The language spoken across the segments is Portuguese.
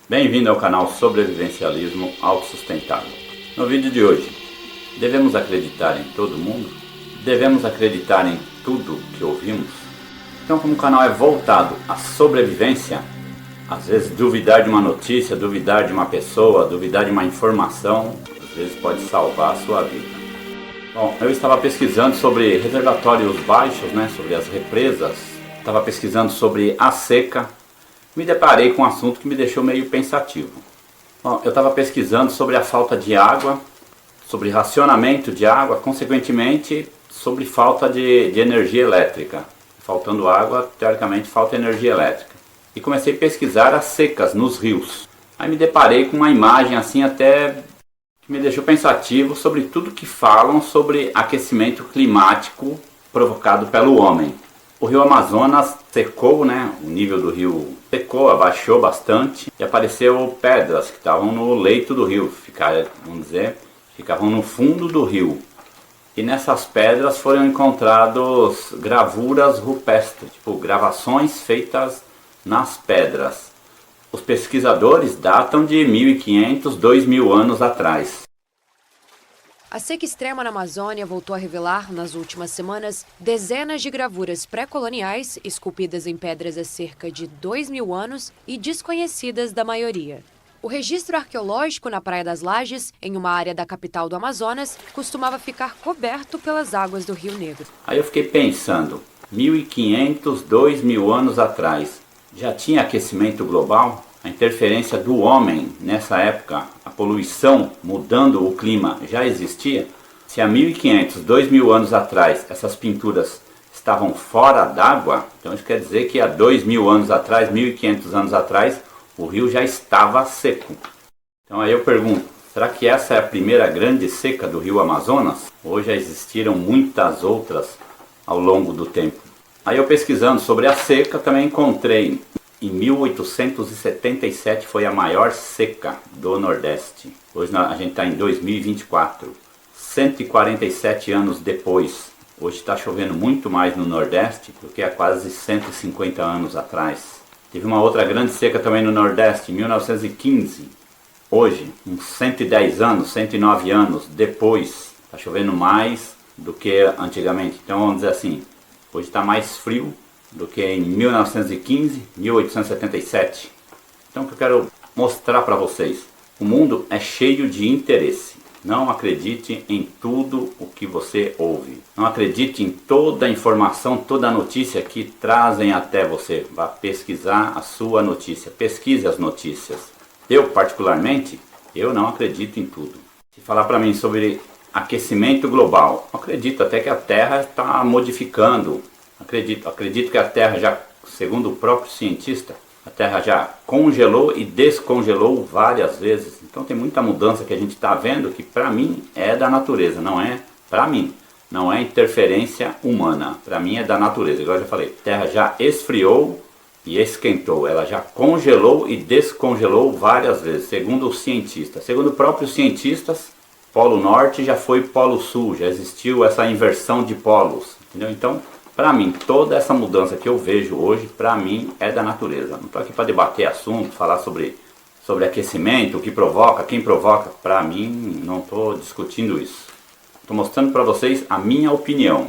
Bem-vindo ao canal Sobrevivencialismo Autossustentável. No vídeo de hoje, devemos acreditar em todo mundo? Devemos acreditar em tudo que ouvimos? Então, como o canal é voltado à sobrevivência, às vezes duvidar de uma notícia, duvidar de uma pessoa, duvidar de uma informação, às vezes pode salvar a sua vida. Bom, eu estava pesquisando sobre reservatórios baixos, sobre as represas, estava pesquisando sobre a seca. Me deparei com um assunto que me deixou meio pensativo. Bom, eu estava pesquisando sobre a falta de água, sobre racionamento de água, consequentemente sobre falta de energia elétrica. Faltando água, teoricamente falta energia elétrica. E comecei a pesquisar as secas nos rios. Aí me deparei com uma imagem assim até que me deixou pensativo sobre tudo que falam sobre aquecimento climático provocado pelo homem. O rio Amazonas secou, o nível do rio secou, abaixou bastante e apareceu pedras que estavam no leito do rio, ficavam no fundo do rio. E nessas pedras foram encontradas gravuras rupestres, gravações feitas nas pedras. Os pesquisadores datam de 1.500, 2.000 anos atrás. A seca extrema na Amazônia voltou a revelar, nas últimas semanas, dezenas de gravuras pré-coloniais esculpidas em pedras há cerca de 2.000 anos e desconhecidas da maioria. O registro arqueológico na Praia das Lajes, em uma área da capital do Amazonas, costumava ficar coberto pelas águas do Rio Negro. Aí eu fiquei pensando, 1.500, 2.000 anos atrás, já tinha aquecimento global? A interferência do homem nessa época, a poluição mudando o clima já existia? Se há 1.500, 2.000 anos atrás essas pinturas estavam fora d'água, então isso quer dizer que há 2.000 anos atrás, 1.500 anos atrás, o rio já estava seco. Então aí eu pergunto, será que essa é a primeira grande seca do rio Amazonas? Ou já existiram muitas outras ao longo do tempo? Aí eu pesquisando sobre a seca também encontrei. Em 1877 foi a maior seca do Nordeste. Hoje a gente está em 2024, 147 anos depois. Hoje está chovendo muito mais no Nordeste do que há quase 150 anos atrás. Teve uma outra grande seca também no Nordeste, em 1915. Hoje, uns 110 anos, 109 anos depois, está chovendo mais do que antigamente. Então vamos dizer assim, hoje está mais frio do que em 1915, 1877. Então o que eu quero mostrar para vocês, o mundo é cheio de interesse. Não acredite em tudo o que você ouve. Não acredite em toda a informação, toda a notícia que trazem até você. Vá pesquisar a sua notícia. Pesquise as notícias. Eu, particularmente, eu não acredito em tudo. Se falar para mim sobre aquecimento global, acredito até que a Terra está modificando. Acredito que a Terra já, segundo o próprio cientista, a Terra já congelou e descongelou várias vezes. Então tem muita mudança que a gente está vendo que para mim é da natureza, não é para mim. Não é interferência humana, para mim é da natureza. Igual eu já falei, a Terra já esfriou e esquentou. Ela já congelou e descongelou várias vezes, segundo os cientistas. Segundo os próprios cientistas, Polo Norte já foi Polo Sul, já existiu essa inversão de polos. Entendeu? Então, para mim, toda essa mudança que eu vejo hoje, para mim, é da natureza. Não estou aqui para debater assunto, falar sobre aquecimento, o que provoca, quem provoca. Para mim, não estou discutindo isso. Estou mostrando para vocês a minha opinião.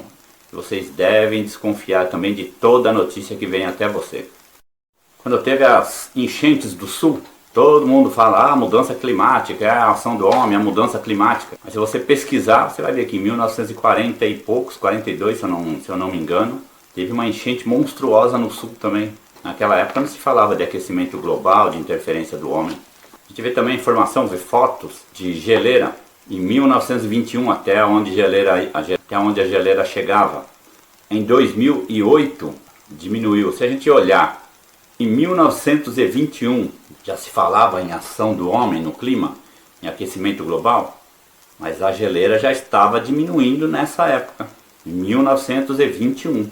Vocês devem desconfiar também de toda a notícia que vem até você. Quando teve as enchentes do sul, todo mundo fala, a mudança climática, é a ação do homem, a mudança climática. Mas se você pesquisar, você vai ver que em 1940 e poucos, 42 se eu não me engano, teve uma enchente monstruosa no sul também. Naquela época não se falava de aquecimento global, de interferência do homem. A gente vê também informação, vê fotos de geleira em 1921 até onde a geleira chegava. Em 2008 diminuiu. Se a gente olhar, em 1921 já se falava em ação do homem no clima. em aquecimento global, mas a geleira já estava diminuindo nessa época, em 1921.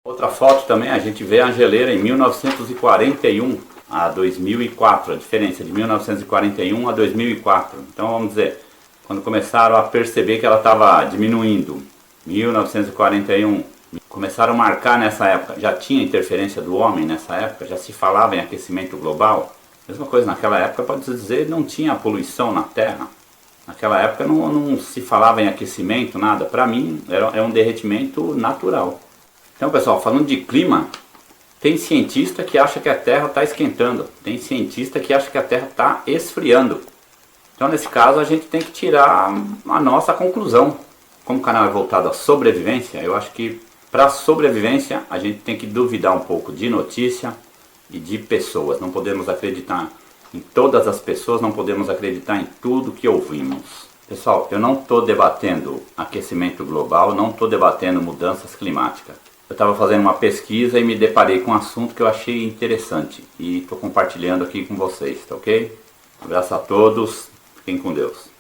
Outra foto também, a gente vê a geleira em 1941 a 2004, a diferença de 1941 a 2004. Então vamos dizer, quando começaram a perceber que ela estava diminuindo, 1941, começaram a marcar nessa época, já tinha interferência do homem nessa época, já se falava em aquecimento global. Mesma coisa, naquela época, pode-se dizer, não tinha poluição na Terra. Naquela época não se falava em aquecimento, nada. Para mim, é um derretimento natural. Então, pessoal, falando de clima, tem cientista que acha que a Terra está esquentando. Tem cientista que acha que a Terra está esfriando. Então, nesse caso, a gente tem que tirar a nossa conclusão. Como o canal é voltado à sobrevivência, eu acho que para a sobrevivência a gente tem que duvidar um pouco de notícia e de pessoas. Não podemos acreditar em todas as pessoas, não podemos acreditar em tudo que ouvimos. Pessoal, eu não estou debatendo aquecimento global, não estou debatendo mudanças climáticas. Eu estava fazendo uma pesquisa e me deparei com um assunto que eu achei interessante e estou compartilhando aqui com vocês, tá ok? Um abraço a todos, fiquem com Deus.